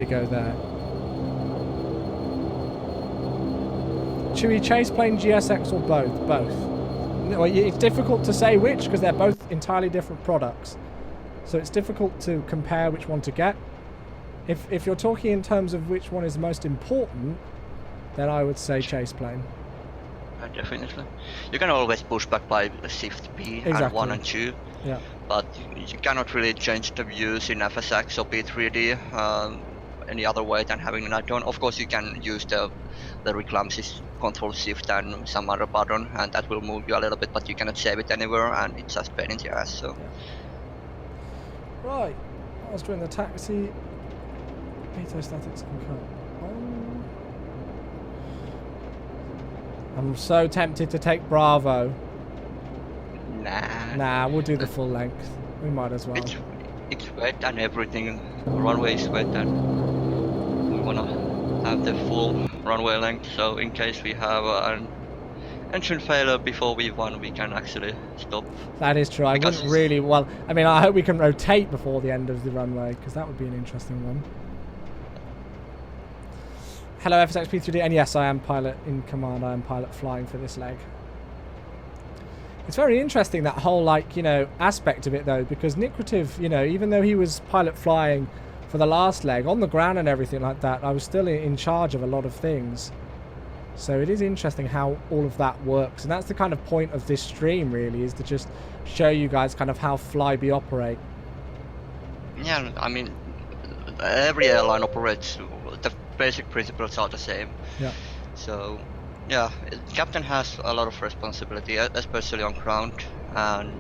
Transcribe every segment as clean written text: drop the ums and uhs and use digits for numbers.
go there. Should we chase plane GSX or both? Both. Well, it's difficult to say which because they're both entirely different products. So it's difficult to compare which one to get. If you're talking in terms of which one is most important, then I would say chase plane. Definitely. You can always push back by Shift B and 1 and 2. Yeah. But you cannot really change the views in FSX or P3D any other way than having an add-on. Of course, you can use the very clumsy Control Shift and some other button, and that will move you a little bit, but you cannot save it anywhere, and it's just pain in the ass. So. Yeah. Right. I was doing the taxi. Veto statics can come on. I'm so tempted to take Bravo. Nah, we'll do the full length. We might as well. It's wet and everything. The runway is wet and we wanna have the full runway length. So in case we have an engine failure before V1, we can actually stop. That is true. I wouldn't really. Well, I mean, I hope we can rotate before the end of the runway because that would be an interesting one. Hello, FSX P3D, and yes, I am pilot in command. I am pilot flying for this leg. It's very interesting, that whole, like, you know, aspect of it, though, because Nikrativ, you know, even though he was pilot flying for the last leg, on the ground and everything like that, I was still in charge of a lot of things. So it is interesting how all of that works, and that's the kind of point of this stream, really, is to just show you guys kind of how Flybe operate. Yeah, I mean, every airline operates, the basic principles are the same. Yeah. So, yeah, captain has a lot of responsibility, especially on ground, and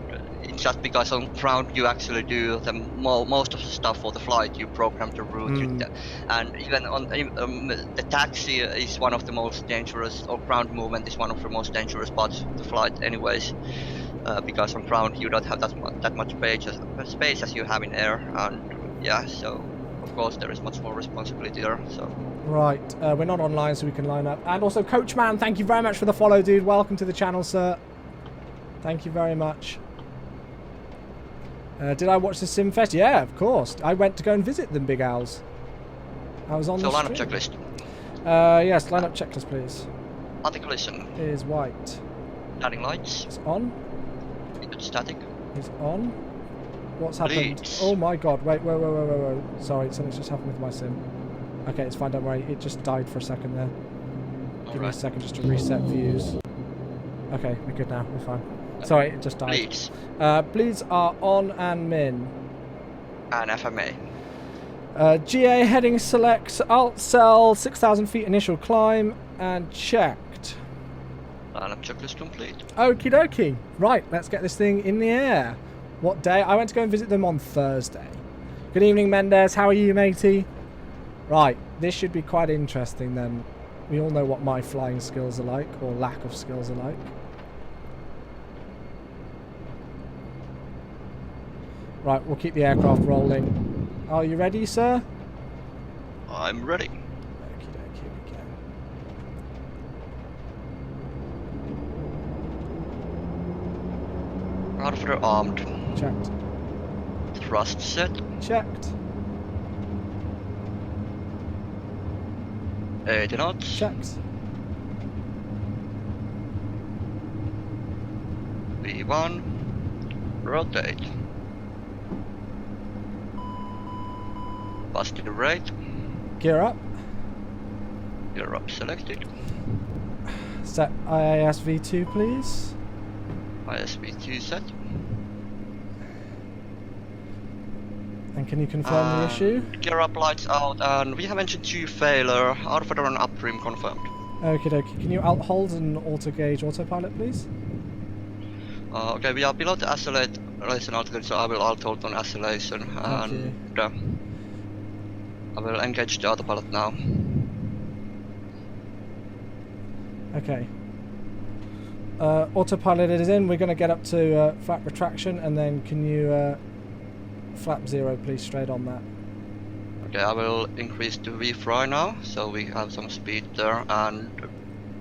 it's just because on ground you actually do the most of the stuff for the flight. You program the route, and even on the taxi is one of the most dangerous, or ground movement is one of the most dangerous parts of the flight, anyways. Because on ground you don't have that much space as you have in air, and yeah, so of course there is much more responsibility there. So. Right, we're not online, so we can line up. And also, Coachman, thank you very much for the follow, dude. Welcome to the channel, sir. Thank you very much. Did I watch the Simfest? Yeah, of course. I went to go and visit them, Big Owls. I was on the lineup checklist. Yes, lineup checklist, please. Articulation. Is white. Landing lights. It's on. It's static. It's on. What's happened? Leads. Oh my god, wait. Sorry, something's just happened with my sim. Okay, it's fine, don't worry. It just died for a second there. Give me a second just to reset views. Okay, we're good now. We're fine. Sorry, it just died. Bleeds. Bleeds are on and min. And FMA. GA heading selects alt cell 6,000 feet initial climb and checked. Lineup checklist complete. Okie dokie. Right, let's get this thing in the air. What day? I went to go and visit them on Thursday. Good evening, Mendez. How are you, matey? Right, this should be quite interesting then. We all know what my flying skills are like, or lack of skills are like. Right, we'll keep the aircraft rolling. Are you ready, sir? I'm ready. Okie dokie, here we go. Rudder armed. Checked. Thrust set. Checked. 80 knots. Checked. V1. Rotate. Positive rate. Gear up. Gear up selected. Set IAS V2, please. ISV2 set. And can you confirm the issue? Gear up, lights out, and we have engine 2 failure. Outfitter on upstream confirmed. Okie dokie. Can you hold an auto gauge autopilot, please? Okay, we are below the acceleration altitude, so I will alt hold on acceleration, and I will engage the autopilot now. Okay. Autopilot is in. We're going to get up to flat retraction, and then can you flap 0, please, straight on that. Okay, I will increase to V-fry now, so we have some speed there, and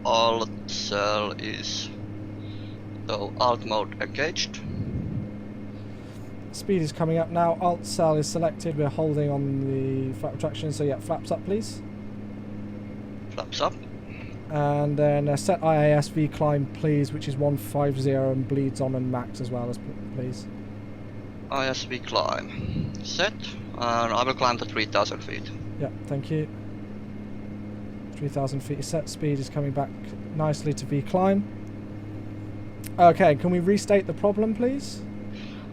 alt cell is, so alt mode engaged. Speed is coming up now. Alt cell is selected. We're holding on the flap retraction. So yeah, flaps up, please. Flaps up. And then set IASV climb, please, which is 150 and bleeds on and max as well, as please. ISV climb. Set. And I will climb to 3,000 feet. Yeah, thank you. 3,000 feet is set. Speed is coming back nicely to V climb. Okay, can we restate the problem, please?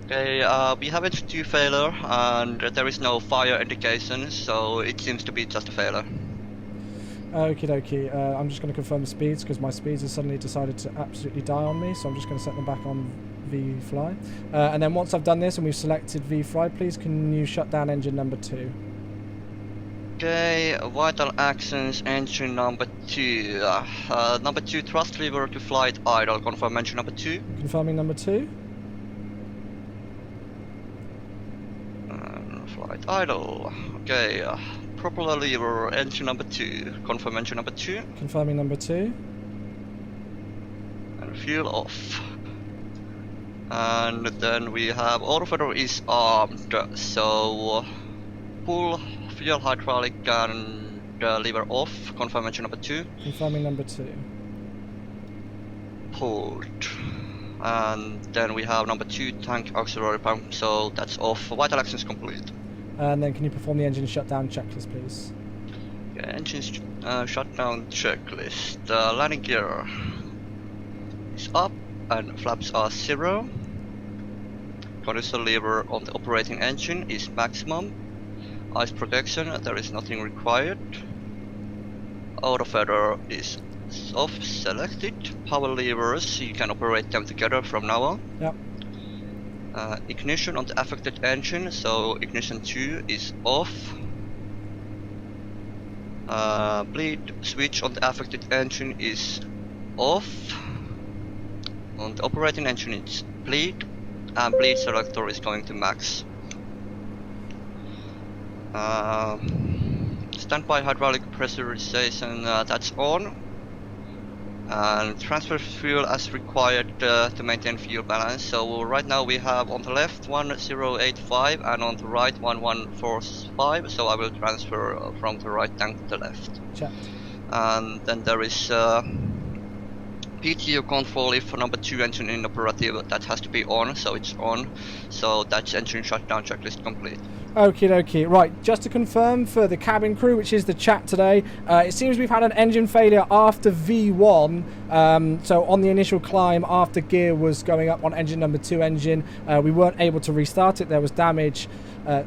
Okay, we have H2 failure and there is no fire indication, so it seems to be just a failure. Okie dokie, I'm just going to confirm the speeds because my speeds have suddenly decided to absolutely die on me, so I'm just going to set them back on V fly. And then once I've done this and we've selected V fly, please can you shut down engine number 2? Okay, vital actions, engine number 2. Number 2, thrust lever to flight idle, confirm engine number 2. Confirming number 2. Flight idle. Okay, propeller lever, engine number 2, confirm engine number 2. Confirming number 2. And fuel off. And then we have autofeeder is armed, so pull fuel hydraulic and lever off, confirm engine number 2. Confirming number 2. Pulled. And then we have number 2 tank auxiliary pump, so that's off. Vital actions complete. And then can you perform the engine shutdown checklist, please? Okay, engine shutdown checklist. Landing gear is up and flaps are 0. Condition lever on the operating engine is maximum. Ice protection, there is nothing required. Autofeeder is off, selected. Power levers, you can operate them together from now on. Yep. Ignition on the affected engine, so ignition 2 is off. Bleed switch on the affected engine is off. On the operating engine it's bleed, and bleed selector is going to max. Standby hydraulic pressurization, that's on. And transfer fuel as required to maintain fuel balance. So right now we have on the left 1085 and on the right 1145. So I will transfer from the right tank to the left. Check. And then there is PTO control if number 2 engine inoperative, that has to be on, so it's on. So that's engine shutdown checklist complete. Okie dokie. Right, just to confirm for the cabin crew, which is the chat today, it seems we've had an engine failure after V1. So on the initial climb, after gear was going up on engine number 2 engine, we weren't able to restart it. There was damage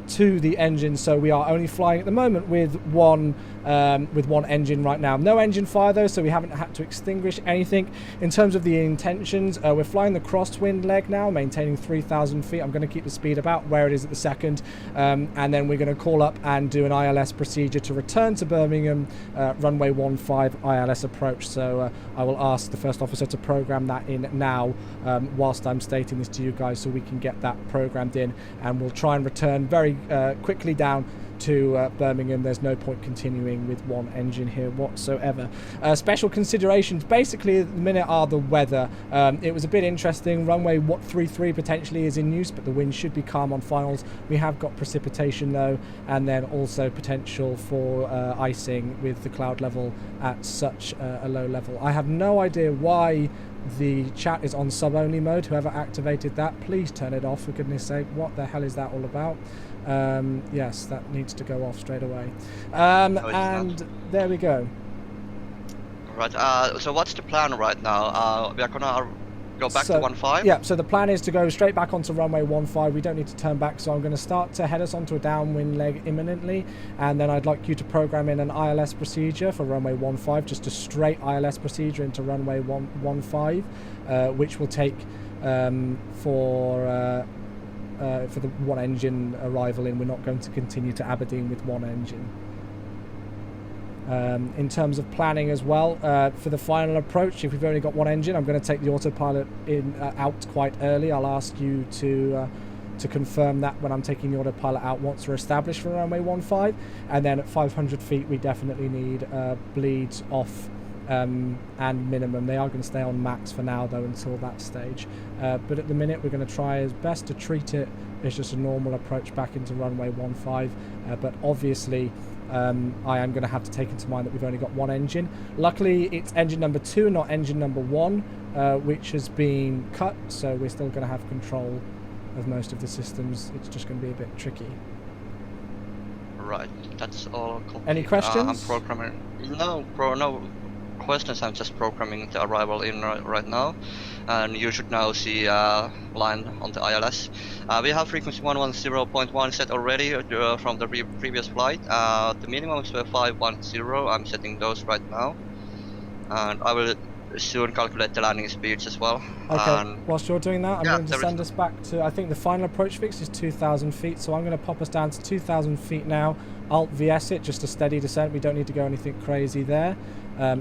to the engine, so we are only flying at the moment with one engine right now. No engine fire though, so we haven't had to extinguish anything. In terms of the intentions, we're flying the crosswind leg now, maintaining 3,000 feet. I'm going to keep the speed about where it is at the second, and then we're going to call up and do an ILS procedure to return to Birmingham, runway 15 ILS approach. So I will ask the first officer to program that in now, whilst I'm stating this to you guys, so we can get that programmed in, and we'll try and return very quickly down to Birmingham. There's no point continuing with one engine here whatsoever. Special considerations basically at the minute are the weather. It was a bit interesting. Runway 33 potentially is in use, but the wind should be calm on finals. We have got precipitation though, and then also potential for icing with the cloud level at such a low level. I have no idea why the chat is on sub-only mode. Whoever activated that, please turn it off, for goodness sake. What the hell is that all about? Yes, that needs to go off straight away. And there we go. Right, so what's the plan right now? We are gonna go back to 15? Yeah, so the plan is to go straight back onto runway 15. We don't need to turn back, so I'm going to start to head us onto a downwind leg imminently, and then I'd like you to program in an ILS procedure for runway 15, just a straight ILS procedure into runway 15, which will take for the one engine arrival in. We're not going to continue to Aberdeen with one engine. In terms of planning as well, for the final approach, if we've only got one engine, I'm going to take the autopilot out quite early. I'll ask you to confirm that when I'm taking the autopilot out once we're established for runway 15, and then at 500 feet we definitely need bleeds off and minimum. They are going to stay on max for now though until that stage. But at the minute we're going to try as best to treat it as just a normal approach back into runway 15. But obviously I am going to have to take into mind that we've only got one engine. Luckily it's engine number 2, not engine number 1, which has been cut, so we're still going to have control of most of the systems. It's just going to be a bit tricky. Right, that's all. Any questions? I'm programming. No questions. I'm just programming the arrival in right now, and you should now see line on the ILS. We have frequency 110.1 set already from the previous flight. The minimums were 510. I'm setting those right now, and I will soon calculate the landing speeds as well. Okay, whilst you're doing that, I'm going to send us back to, I think the final approach fix is 2,000 feet, so I'm going to pop us down to 2,000 feet now. Alt VS it, just a steady descent. We don't need to go anything crazy there.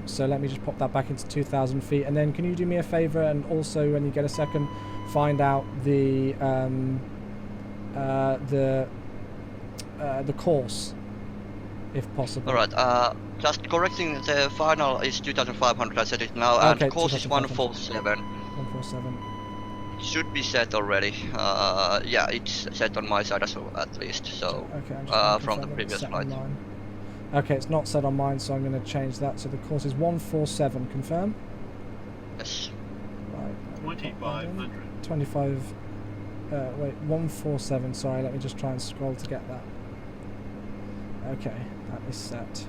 So let me just pop that back into 2,000 feet, and then can you do me a favour and also, when you get a second, find out the course, if possible. Alright, just correcting, the final is 2,500, I said it now, and the course is 147. 147. Should be set already. Yeah, it's set on my side as well, at least, so, okay, from the previous flight. Okay, it's not set on mine, so I'm going to change that. So the course is 147, confirm? Yes. Right. 25, wait, 147, sorry, let me just try and scroll to get that. Okay, that is set.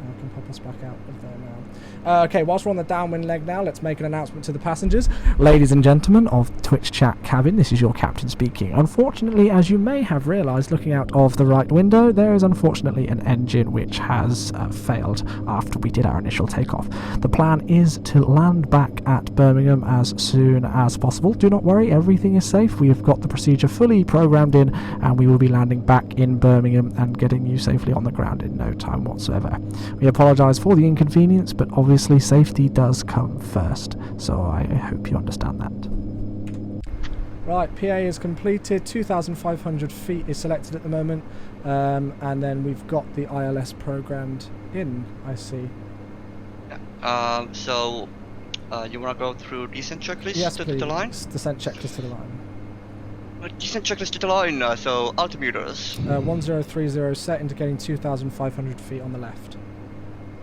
I can pop us back out of there now. Okay, whilst we're on the downwind leg now, let's make an announcement to the passengers. Ladies and gentlemen of Twitch chat cabin, this is your captain speaking. Unfortunately, as you may have realised looking out of the right window, there is unfortunately an engine which has failed after we did our initial takeoff. The plan is to land back at Birmingham as soon as possible. Do not worry, everything is safe. We have got the procedure fully programmed in, and we will be landing back in Birmingham and getting you safely on the ground in no time whatsoever. We apologise for the inconvenience, but obviously safety does come first, so I hope you understand that. Right, PA is completed, 2,500 feet is selected at the moment, and then we've got the ILS programmed in, I see. Yeah. So, you want to go through descent checklist to the line? Yes, descent checklist to the line. Descent checklist to the line, so altimeters. 1030 set, indicating 2,500 feet on the left.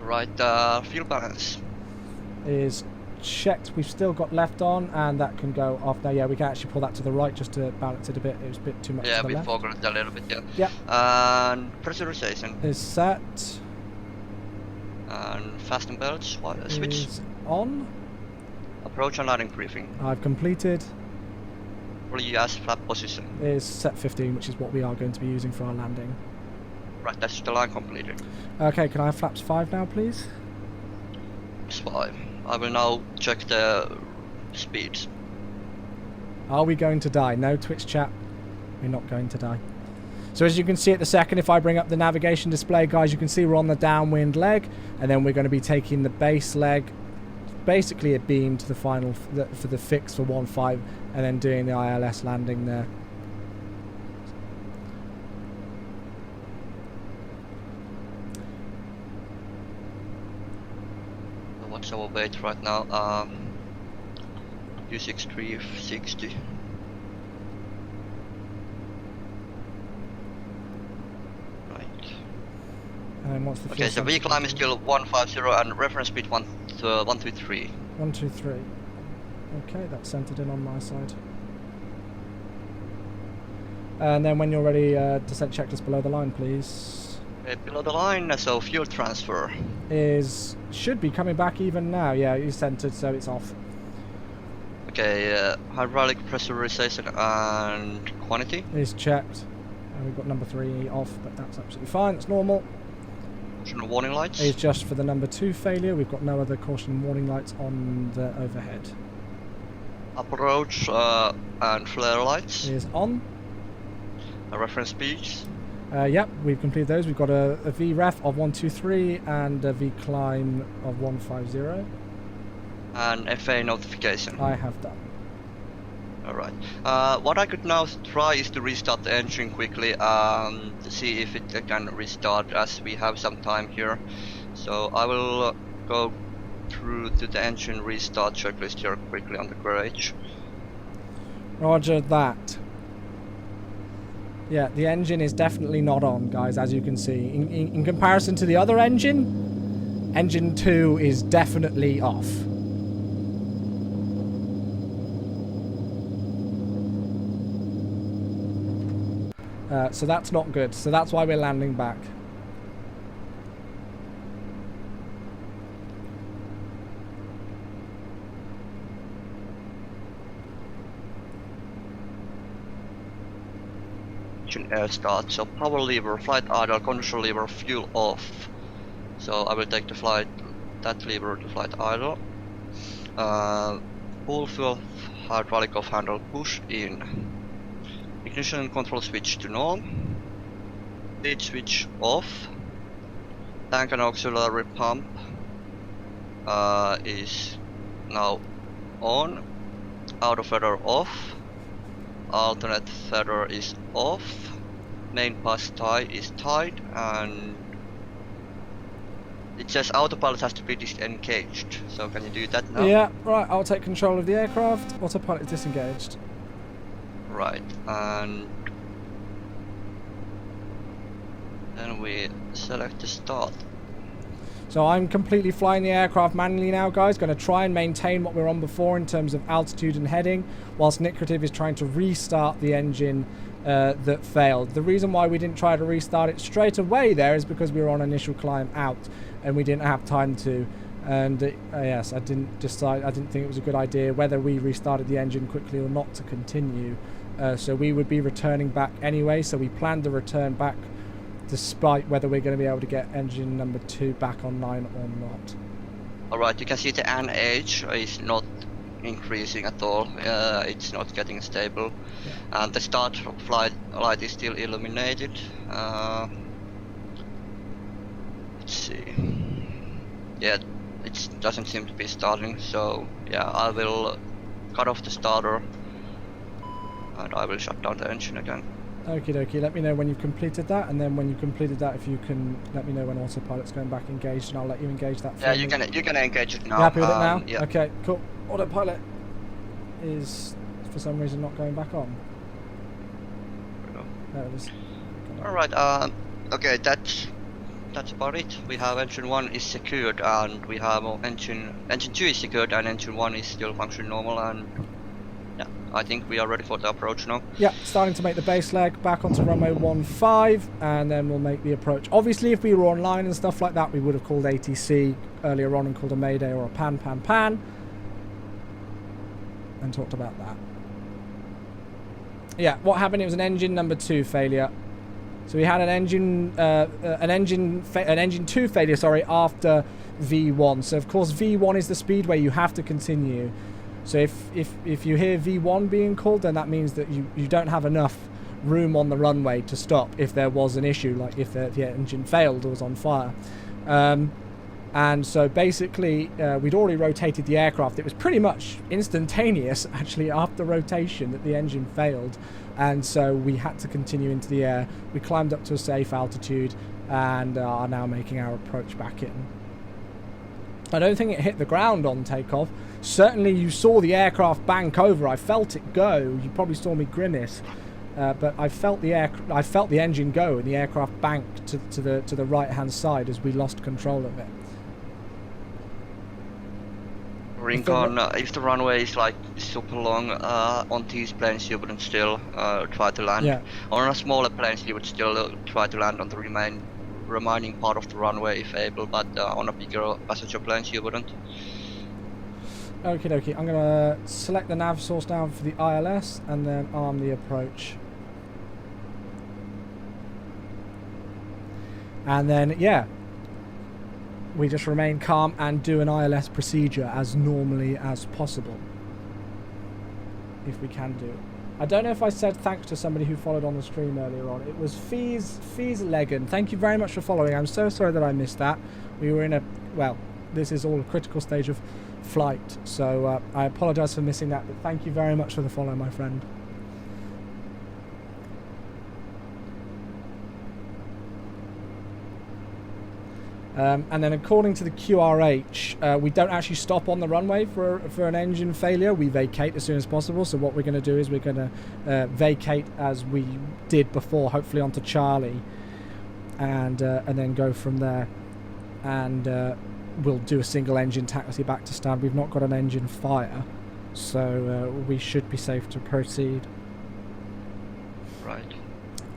Right, fuel balance is checked. We've still got left on, and that can go off now. Yeah, we can actually pull that to the right just to balance it a bit. It was a bit too much to the left. Yeah, we forgot a little bit, yeah. Yeah. And pressurization is set. And fasten belts, switch. Is on. Approach and landing briefing. I've completed. As flap position. Is set 15, which is what we are going to be using for our landing. Right, that's the line completed. Okay, can I have flaps 5 now, please? Flaps 5. I will now check the speeds. Are we going to die? No, Twitch chat. We're not going to die. So as you can see at the second, if I bring up the navigation display, guys, you can see we're on the downwind leg, and then we're going to be taking the base leg, basically a beam to the final for the fix for 1.5, and then doing the ILS landing there. What's our weight right now? 26360. Right. And what's the okay, so V climb is still 150 and reference speed 123. 123. Okay, that's centered in on my side. And then when you're ready, descent checklist below the line, please. Below the line, so fuel transfer should be coming back even now. Yeah, it's centered, so it's off. Okay, hydraulic pressurization and quantity is checked. And we've got number 3 off, but that's absolutely fine. It's normal. Caution warning lights is just for the number 2 failure. We've got no other caution warning lights on the overhead. Approach and flare lights is on. Reference speeds. Yep, we've completed those. We've got a VREF of 123 and a V climb of 150. And FA notification. I have done. Alright. What I could now try is to restart the engine quickly to see if it can restart, as we have some time here. So I will go through to the engine restart checklist here quickly on the garage. Roger that. Yeah, the engine is definitely not on, guys, as you can see. In comparison to the other engine, engine 2 is definitely off. So that's not good. So that's why we're landing back. Air start, so power lever, flight idle, control lever, fuel off. So I will take that lever to flight idle. Full fuel, hydraulic off handle, push in. Ignition control switch to norm. Lead switch off. Tank and auxiliary pump is now on. Outer feather off. Alternate feather is off. Main pass tie is tied, and it says autopilot has to be disengaged. So can you do that now? Yeah, right. I'll take control of the aircraft. Autopilot is disengaged. Right, and then we select the start. So I'm completely flying the aircraft manually now, guys. Going to try and maintain what we were on before in terms of altitude and heading, whilst Nikrativ is trying to restart the engine that failed. The reason why we didn't try to restart it straight away there is because we were on initial climb out and we didn't have time to. And yes, I didn't think it was a good idea whether we restarted the engine quickly or not to continue. So we would be returning back anyway, so we planned to return back despite whether we're going to be able to get engine number 2 back online or not. Alright, you can see the NH is not increasing at all. It's not getting stable. Yeah. And the start flight light is still illuminated. Let's see. Yeah, it doesn't seem to be starting, so yeah, I will cut off the starter and I will shut down the engine again. Okie dokie, let me know when you've completed that, and then when you've completed that, if you can let me know when autopilot's going back engaged, and I'll let you engage that. Yeah, you can engage it now. You happy with it now? Yeah. Okay, cool. Autopilot is for some reason not going back on. There it is. Alright, okay, that's about it. We have engine 1 is secured, and we have engine 2 is secured, and engine 1 is still functioning normal, and yeah, I think we are ready for the approach now. Yeah, starting to make the base leg back onto runway 15, and then we'll make the approach. Obviously, if we were online and stuff like that, we would have called ATC earlier on and called a mayday or a pan, and talked about that. Yeah, what happened? It was an engine number 2 failure. So we had an engine 2 failure, sorry, after V1. So of course V1 is the speedway you have to continue. So if you hear V1 being called, then that means that you don't have enough room on the runway to stop if there was an issue, like if the engine failed or was on fire. And so basically we'd already rotated the aircraft. It was pretty much instantaneous actually after rotation that the engine failed, and so we had to continue into the air. We climbed up to a safe altitude and are now making our approach back in. I don't think it hit the ground on takeoff. Certainly you saw the aircraft bank over. I felt it go. You probably saw me grimace. But I felt the engine go, and the aircraft banked to the right hand side as we lost control of it. Rincon, if the runway is like super long on these planes, you wouldn't still try to land. Yeah. On smaller planes, you would still try to land on the remaining part of the runway if able, but on a bigger passenger planes, you wouldn't. Okie dokie, I'm gonna select the nav source now for the ILS and then arm the approach. And then, yeah, we just remain calm and do an ILS procedure as normally as possible, if we can do. I don't know if I said thanks to somebody who followed on the stream earlier on. It was Fees Legan. Thank you very much for following. I'm so sorry that I missed that. We were in a, well, this is all a critical stage of flight, so I apologise for missing that, but thank you very much for the follow, my friend. And then according to the QRH, we don't actually stop on the runway for an engine failure. We vacate as soon as possible. So what we're going to do is we're going to vacate as we did before, hopefully onto Charlie, and then go from there. And we'll do a single engine taxi back to stand. We've not got an engine fire, so we should be safe to proceed. Right.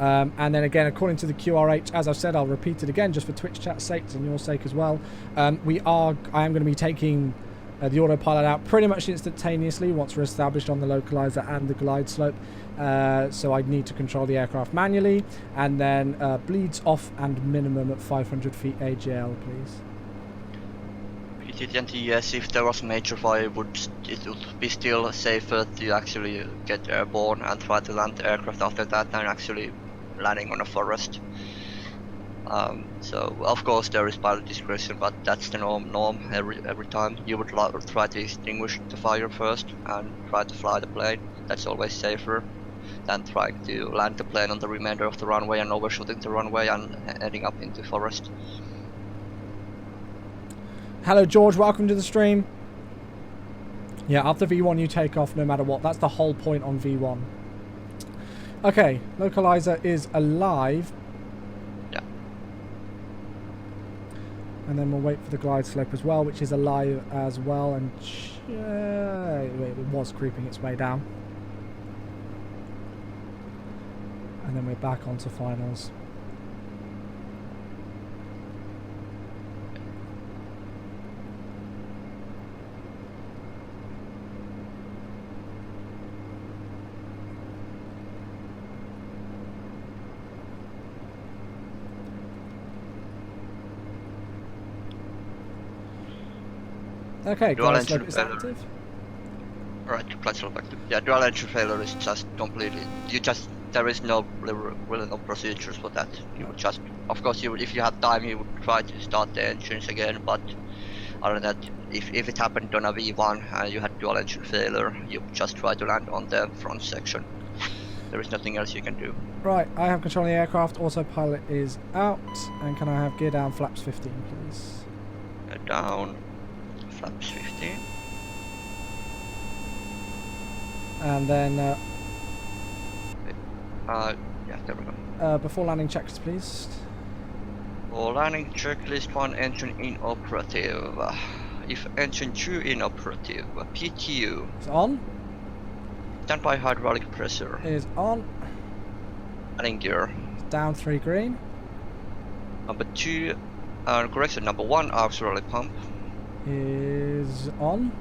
And then again, according to the QRH, as I've said, I'll repeat it again just for Twitch chat's sake and your sake as well. I am going to be taking the autopilot out pretty much instantaneously once we're established on the localizer and the glide slope. So I need to control the aircraft manually, and then bleeds off and minimum at 500 feet AGL, please. P3D, yes, if there was a major fire, it would be still safer to actually get airborne and try to land the aircraft after that than actually landing on a forest. So of course there is pilot discretion, but that's the norm every time. You would try to extinguish the fire first and try to fly the plane. That's always safer than trying to land the plane on the remainder of the runway and overshooting the runway and heading up into forest. Hello George, welcome to the stream. Yeah, after V1 you take off no matter what. That's the whole point on V1. Okay, localizer is alive. Yeah. And then we'll wait for the glide slope as well, which is alive as well. And it was creeping its way down. And then we're back onto finals. Okay, glide slope is active. Right, glide slope active. Yeah, dual engine failure is just completely. There is really no procedures for that. You would just, of course, if you had time, you would try to start the engines again. But other than that, if it happened on a V1 and you had dual engine failure, you just try to land on the front section. There is nothing else you can do. Right, I have control of the aircraft. Autopilot is out, and can I have gear down, flaps 15, please? Gear down. Flaps 15. And then yeah, there we go. before landing checklist, please. For landing checklist, 1 engine inoperative. If engine 2 inoperative, PTU. It's on. Standby hydraulic pressure. Is on. Landing gear. Down 3 green. Number 2, correction, number 1 auxiliary pump. Is on.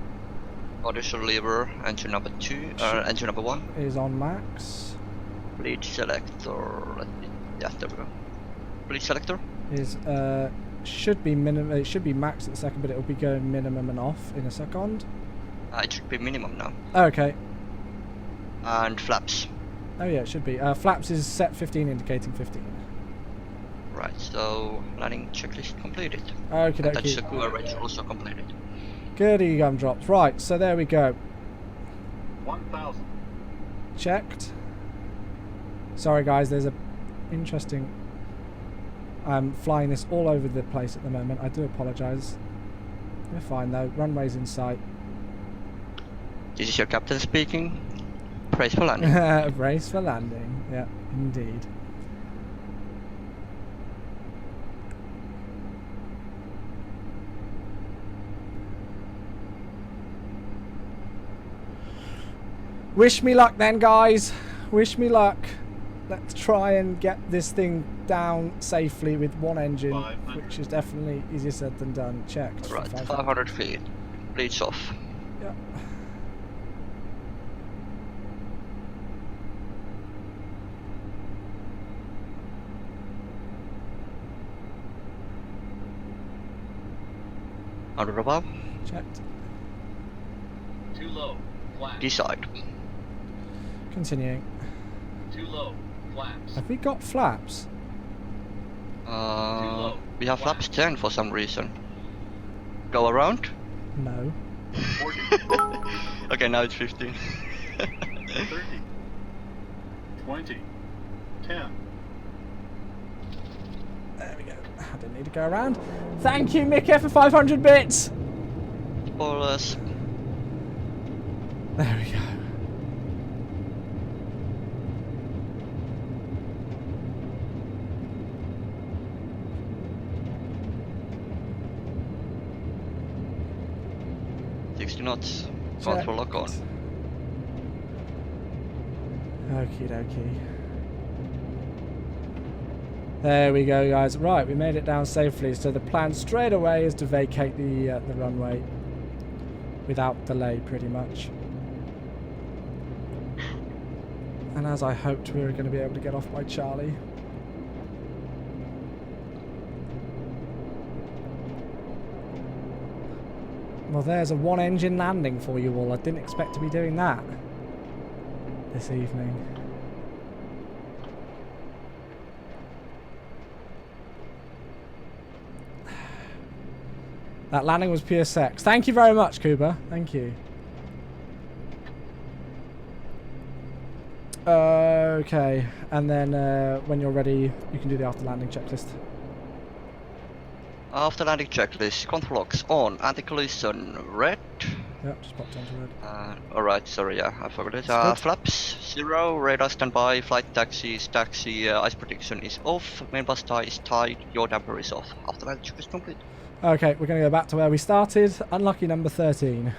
Audition lever, engine number 2, engine number 1. Is on max. Bleed selector, yeah, there we go. Bleed selector? Is should be minimum. It should be max at the second, but it will be going minimum and off in a second. It should be minimum now. Oh, okay. And flaps. Oh yeah, it should be. Flaps is set 15, indicating 15. Right, so landing checklist completed. Okay, and that's the QRH also completed. Goody gumdrops. Right, so there we go. 1,000. Checked. Sorry guys, there's a interesting... I'm flying this all over the place at the moment. I do apologise. We're fine though. Runway's in sight. This is your captain speaking. Brace for landing. Brace for landing. Yeah, indeed. Wish me luck then, guys. Wish me luck. Let's try and get this thing down safely with 1 engine, which is definitely easier said than done. Checked. Right, 500 feet. Bleeds off. Yep. Under above. Checked. Too low. Flaps. Decide. Continuing. Too low. Flaps. Have we got flaps? We have flaps 10 for some reason. Go around? No. 40. Okay, now it's 15. 30. 20. 10. There we go. I didn't need to go around. Thank you, Mick, for 500 bits. Spoilers. There we go. Knots. Control lock on. Okie dokie. There we go, guys. Right, we made it down safely. So the plan straight away is to vacate the runway without delay, pretty much. And as I hoped, we were going to be able to get off by Charlie. Well, there's a one-engine landing for you all. I didn't expect to be doing that this evening. That landing was pure sex. Thank you very much, Kuba. Thank you. Okay, and then when you're ready, you can do the after-landing checklist. After landing checklist, control locks on, anti-collision red. Yep, just popped onto red. Alright, sorry, yeah, I forgot it. Good. Flaps 0, radar standby, flight taxis, taxi, ice protection is off, main bus tie is tied, your damper is off. After landing checklist complete. Okay, we're going to go back to where we started. Unlucky number 13.